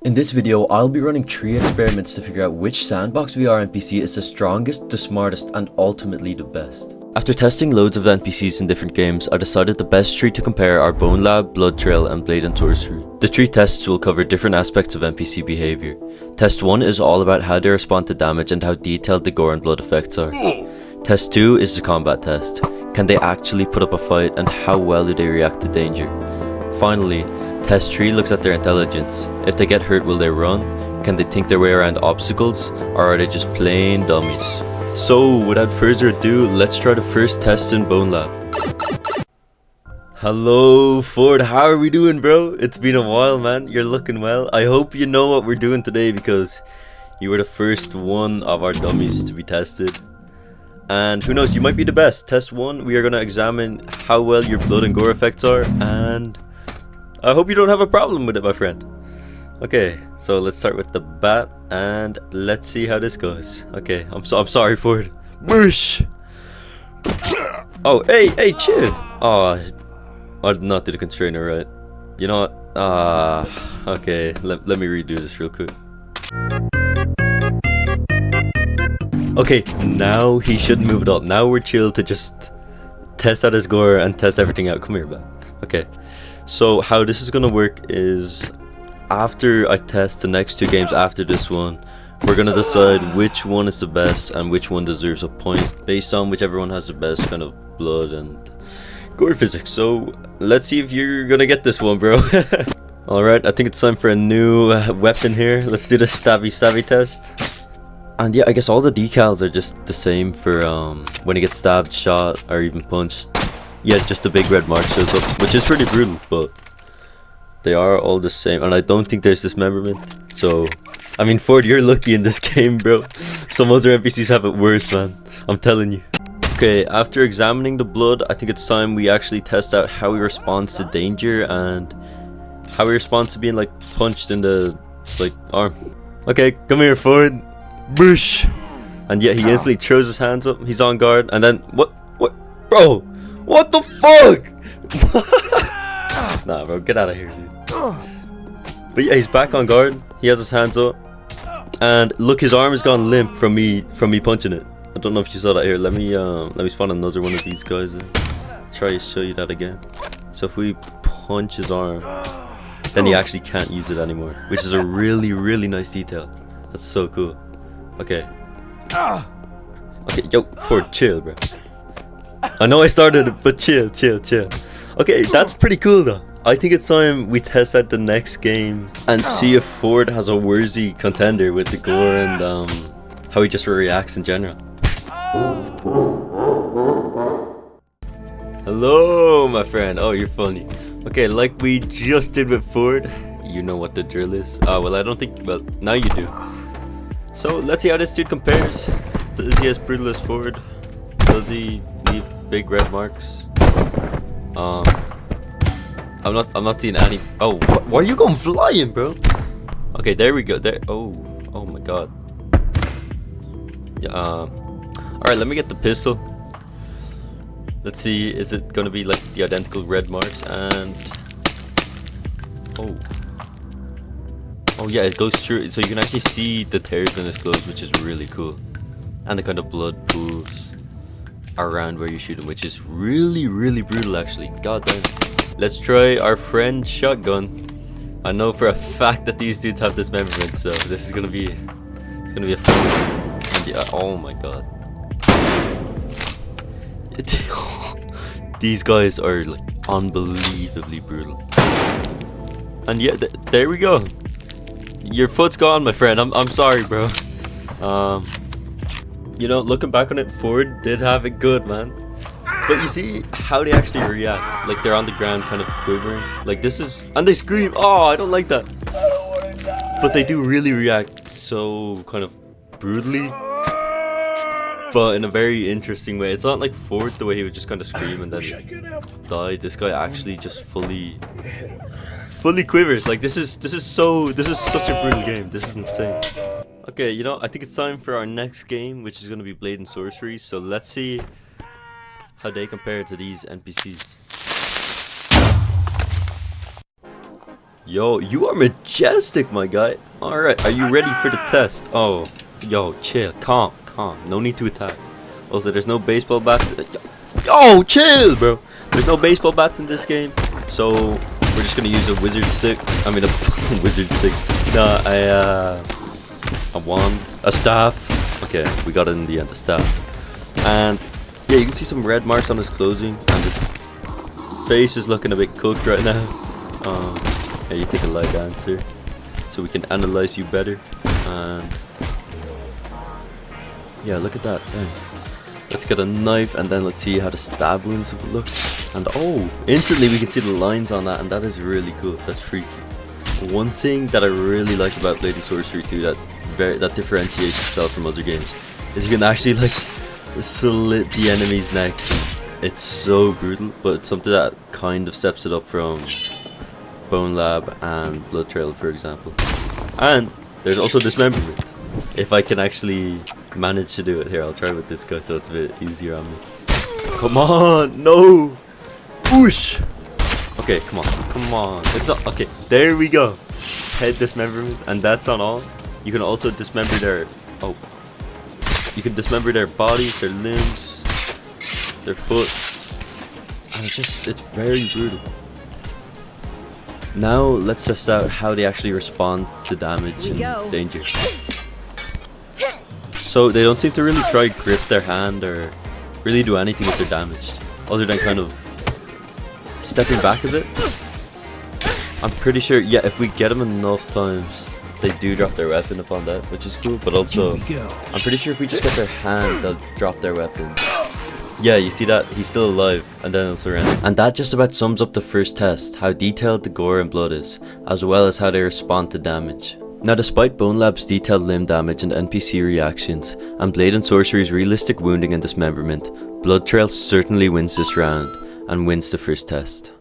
In this video, I'll be running 3 experiments to figure out which sandbox VR NPC is the strongest, the smartest, and ultimately the best. After testing loads of NPCs in different games, I decided the best 3 to compare are Bone Lab, Blood Trail, and Blade and Sorcery. The 3 tests will cover different aspects of NPC behavior. Test 1 is all about how they respond to damage and how detailed the gore and blood effects are. Test 2 is the combat test. Can they actually put up a fight, and how well do they react to danger? Finally, Test 3 looks at their intelligence. If they get hurt, will they run? Can they think their way around obstacles? Or are they just plain dummies? So, without further ado, let's try the first test in Bone Lab. Hello, Ford. How are we doing, bro? It's been a while, man. You're looking well. I hope you know what we're doing today because you were the first one of our dummies to be tested. And who knows, you might be the best. Test 1, we are going to examine how well your blood and gore effects are, and I hope you don't have a problem with it, my friend. Okay, so let's start with the bat, and let's see how this goes. Okay, I'm sorry for it. Boosh! Oh, hey, chill! Oh, I did not do the constrainer right. You know what? Okay, let me redo this real quick. Okay, now he shouldn't move at all. Now we're chill to just test out his gore and test everything out. Come here, bat. Okay, so how this is gonna work is after I test the next 2 games after this one, we're gonna decide which one is the best and which one deserves a point based on whichever one has the best kind of blood and gore physics. So let's see if you're gonna get this one, bro. Alright, I think it's time for a new weapon here. Let's do the stabby test. And yeah, I guess all the decals are just the same for when you get stabbed, shot, or even punched. Yeah, just a big red mark shows up, which is pretty brutal, but they are all the same. And I don't think there's dismemberment. So, I mean, Ford, you're lucky in this game, bro. Some other NPCs have it worse, man. I'm telling you. Okay, after examining the blood, I think it's time we actually test out how he responds to danger and how he responds to being like punched in the arm. Okay, come here, Ford. Bush. And yet he instantly throws his hands up. He's on guard, and then what, bro? What the fuck? Nah, bro, get out of here, dude. But yeah, he's back on guard. He has his hands up, and look, his arm has gone limp from me punching it. I don't know if you saw that here. Let me spawn another one of these guys in. Try to show you that again. So if we punch his arm, then he actually can't use it anymore, which is a really nice detail. That's so cool. Okay. Okay, yo, Ford, chill, bro. I know I started it, but chill. Okay, that's pretty cool, though. I think it's time we test out the next game and see if Ford has a worthy contender with the gore and how he just reacts in general. Hello, my friend. Oh, you're funny. Okay, like we just did with Ford, you know what the drill is. Well, I don't think. Well, now you do. So let's see how this dude compares. Is he as brutal as Ford? Does he leave big red marks? I'm not seeing any. Oh, why are you going flying, bro? Okay, there we go. There. Oh my god. Yeah. All right, let me get the pistol. Let's see. Is it gonna be like the identical red marks? And oh yeah, it goes through, so you can actually see the tears in his clothes, which is really cool. And the kind of blood pools around where you shoot him, which is really brutal, actually. God damn. Let's try our friend's shotgun. I know for a fact that these dudes have dismemberment, so this is gonna be, a fun one. And yeah, oh my god. These guys are like unbelievably brutal. And yeah, there we go. Your foot's gone, my friend. I'm sorry, bro. You know, looking back on it, Ford did have it good, man. But you see how they actually react. Like, they're on the ground kind of quivering. Like, this is... And they scream. Oh, I don't like that. But they do really react so kind of brutally. But in a very interesting way. It's not like Ford, the way he would just kind of scream and then die. This guy actually just fully quivers. Like, this is such a brutal game. This is insane. Okay, you know, I think it's time for our next game, which is going to be Blade and Sorcery. So let's see how they compare to these NPCs. Yo, you are majestic, my guy. Alright, are you ready for the test? Oh, yo, chill, calm. No need to attack. Also, there's no baseball bats. Yo, chill, bro. There's no baseball bats in this game, so we're just gonna use a wizard stick. I mean, a wizard stick. No, a wand, a staff. Okay, we got it in the end, a staff. And yeah, you can see some red marks on his clothing, and his face is looking a bit cooked right now. Yeah, you take a lie down, sir, so we can analyze you better. And yeah, look at that. Dang. Let's get a knife, and then let's see how the stab wounds would look. And oh, instantly we can see the lines on that, and that is really cool. That's freaky. One thing that I really like about Blade and Sorcery 2 that differentiates itself from other games is you can actually like slit the enemy's necks. It's so brutal, but it's something that kind of steps it up from Bone Lab and Blood Trail, for example. And there's also dismemberment. If I can actually manage to do it here, I'll try with this guy so it's a bit easier on me. Come on, no, whoosh. Okay, come on. It's not okay. There we go. Head dismemberment, and that's on all. You can also dismember their you can dismember their bodies, their limbs, their foot, and it's very brutal. Now let's test out how they actually respond to damage and danger. So they don't seem to really try grip their hand or really do anything if they're damaged, other than kind of stepping back a bit. I'm pretty sure, yeah, if we get them enough times, they do drop their weapon upon that, which is cool. But also, I'm pretty sure if we just get their hand, they'll drop their weapon. Yeah, you see that? He's still alive, and then he'll surrender. And that just about sums up the first test, how detailed the gore and blood is, as well as how they respond to damage. Now, despite Bone Lab's detailed limb damage and NPC reactions, and Blade and Sorcery's realistic wounding and dismemberment, Blood Trail certainly wins this round, and wins the first test.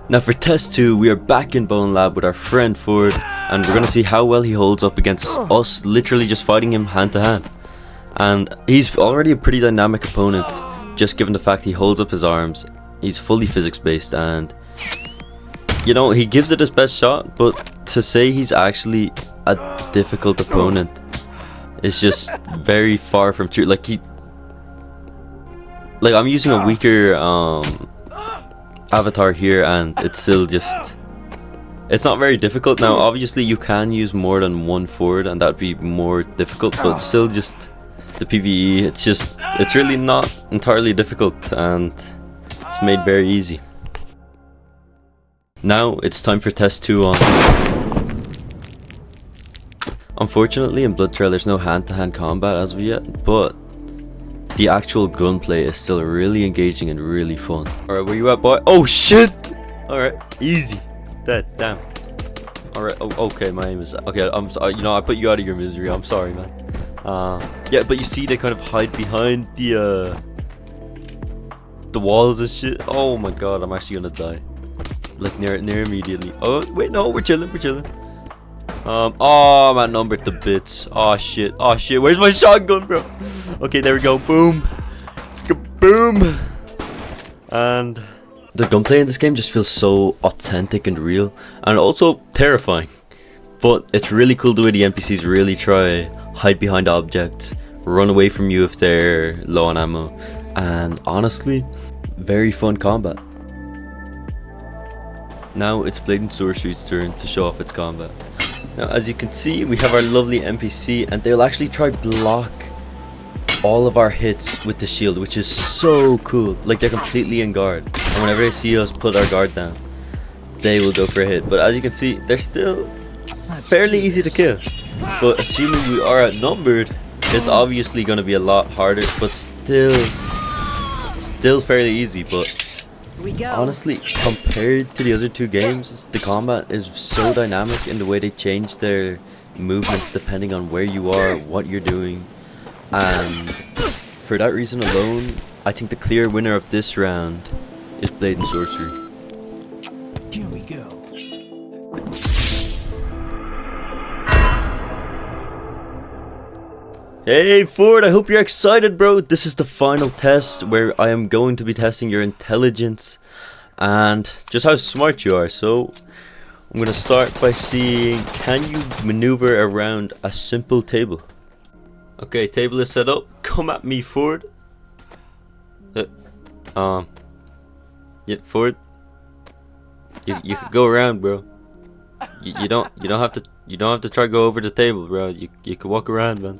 Now for test 2, we are back in Bone Lab with our friend Ford, and we're gonna see how well he holds up against us literally just fighting him hand to hand. And he's already a pretty dynamic opponent, just given the fact he holds up his arms. He's fully physics based, and you know, he gives it his best shot, but to say he's actually a difficult opponent is just very far from true. Like I'm using a weaker avatar here, and it's still just, it's not very difficult. Now obviously you can use more than one Ford and that'd be more difficult, but still just the PvE, it's really not entirely difficult, and it's made very easy. Now it's time for test 2 on. Unfortunately in Blood Trail there's no hand-to-hand combat as of yet, but the actual gunplay is still really engaging and really fun. Alright, where you at, boy? Oh shit! Alright, easy. Dead, damn. Alright, oh, okay, my aim is... Okay, I'm sorry, you know, I put you out of your misery, I'm sorry, man. Yeah, but you see they kind of hide behind the walls and shit. Oh my god, I'm actually gonna die. Like, near immediately. Oh, wait, no, we're chilling. Oh, I'm outnumbered to bits. Oh shit, where's my shotgun, bro? Okay, there we go, boom. Kaboom. And the gunplay in this game just feels so authentic and real, and also terrifying. But it's really cool the way the NPCs really try hide behind objects, run away from you if they're low on ammo, and honestly, very fun combat. Now it's Blade and Sorcery's turn to show off its combat. Now as you can see, we have our lovely NPC, and they'll actually try block all of our hits with the shield, which is so cool. Like, they're completely in guard, and whenever they see us put our guard down, they will go for a hit. But as you can see, they're still fairly easy to kill. But assuming we are outnumbered, it's obviously going to be a lot harder, but still fairly easy. But honestly, compared to the other two games, the combat is so dynamic in the way they change their movements depending on where you are, what you're doing. And for that reason alone, I think the clear winner of this round is Blade and Sorcery. Here we go. Hey Ford, I hope you're excited, bro. This is the final test where I am going to be testing your intelligence and just how smart you are. So I'm gonna start by seeing, can you maneuver around a simple table? Okay, table is set up. Come at me, Ford. Yeah, Ford. You could go around, bro. You don't have to try to go over the table, bro. You can walk around, man.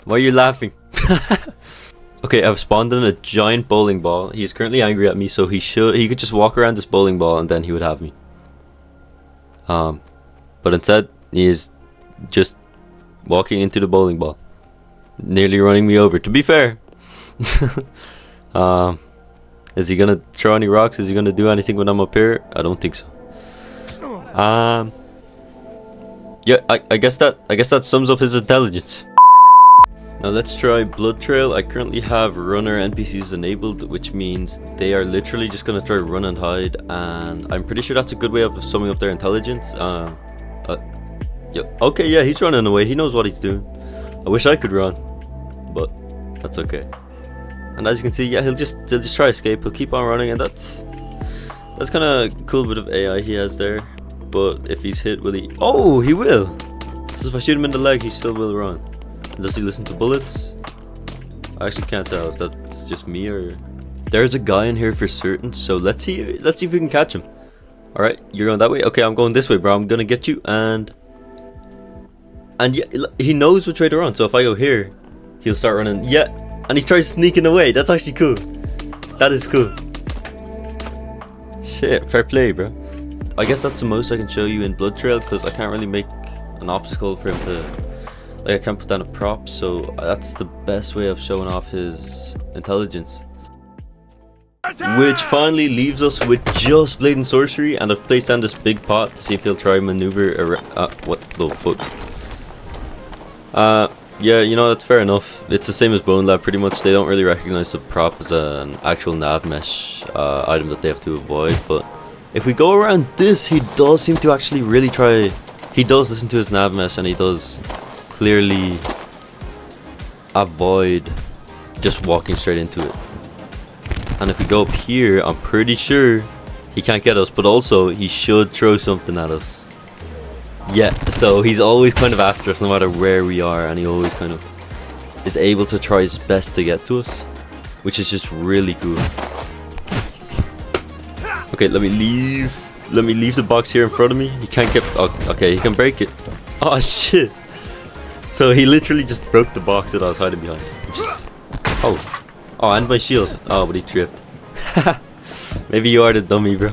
Why are you laughing? Okay, I've spawned in a giant bowling ball. He is currently angry at me, so he could just walk around this bowling ball and then he would have me. But instead he is just walking into the bowling ball, nearly running me over. To be fair, is he gonna throw any rocks? Is he gonna do anything when I'm up here? I don't think so. Yeah, I guess that sums up his intelligence. Now let's try Blood Trail. I currently have runner NPCs enabled, which means they are literally just gonna try run and hide, and I'm pretty sure that's a good way of summing up their intelligence. Yeah, okay, yeah, he's running away. He knows what he's doing. I wish I could run, but that's okay. And as you can see, yeah, he'll just try escape. He'll keep on running, and that's kind of cool bit of AI he has there. But if he's hit, will he? Oh, he will. So if I shoot him in the leg, he still will run. Does he listen to bullets? I actually can't tell if that's just me or... There's a guy in here for certain, so let's see if we can catch him. Alright, you're going that way? Okay, I'm going this way, bro. I'm gonna get you, and yeah, he knows which way to run, so if I go here, he'll start running. Yeah, and he tries sneaking away. That's actually cool. That is cool. Shit, fair play, bro. I guess that's the most I can show you in Blood Trail, because I can't really make an obstacle for him to... Like, I can't put down a prop, so that's the best way of showing off his intelligence. Which finally leaves us with just Blade and Sorcery, and I've placed down this big pot to see if he'll try maneuver around. What the fuck? Yeah, you know, that's fair enough. It's the same as Bone Lab, pretty much. They don't really recognize the prop as an actual nav mesh item that they have to avoid, but if we go around this, he does seem to actually really try. He does listen to his nav mesh, and he does clearly avoid just walking straight into it. And if we go up here, I'm pretty sure he can't get us, but also he should throw something at us. Yeah, so he's always kind of after us no matter where we are, and he always kind of is able to try his best to get to us, which is just really cool. Okay, let me leave the box here in front of me. He can't get... Oh, okay, he can break it. Oh shit. So he literally just broke the box that I was hiding behind. Just, oh, and my shield. Oh, but he tripped. Maybe you are the dummy, bro.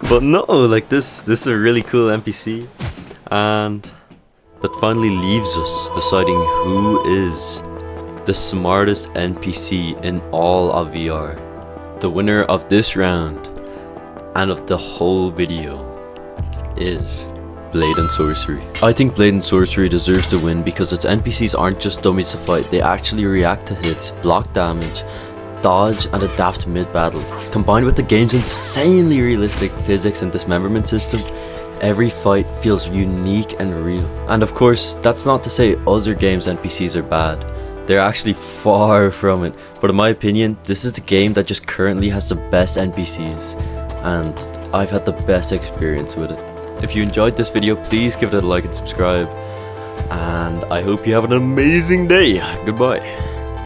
But no, like this is a really cool NPC, and that finally leaves us deciding who is the smartest NPC in all of VR. The winner of this round and of the whole video is Blade and Sorcery. I think Blade and Sorcery deserves to win because its NPCs aren't just dummies to fight, they actually react to hits, block damage, dodge and adapt mid-battle. Combined with the game's insanely realistic physics and dismemberment system, every fight feels unique and real. And of course, that's not to say other games' NPCs are bad. They're actually far from it, but in my opinion, this is the game that just currently has the best NPCs, and I've had the best experience with it. If you enjoyed this video, please give it a like and subscribe, and I hope you have an amazing day. Goodbye.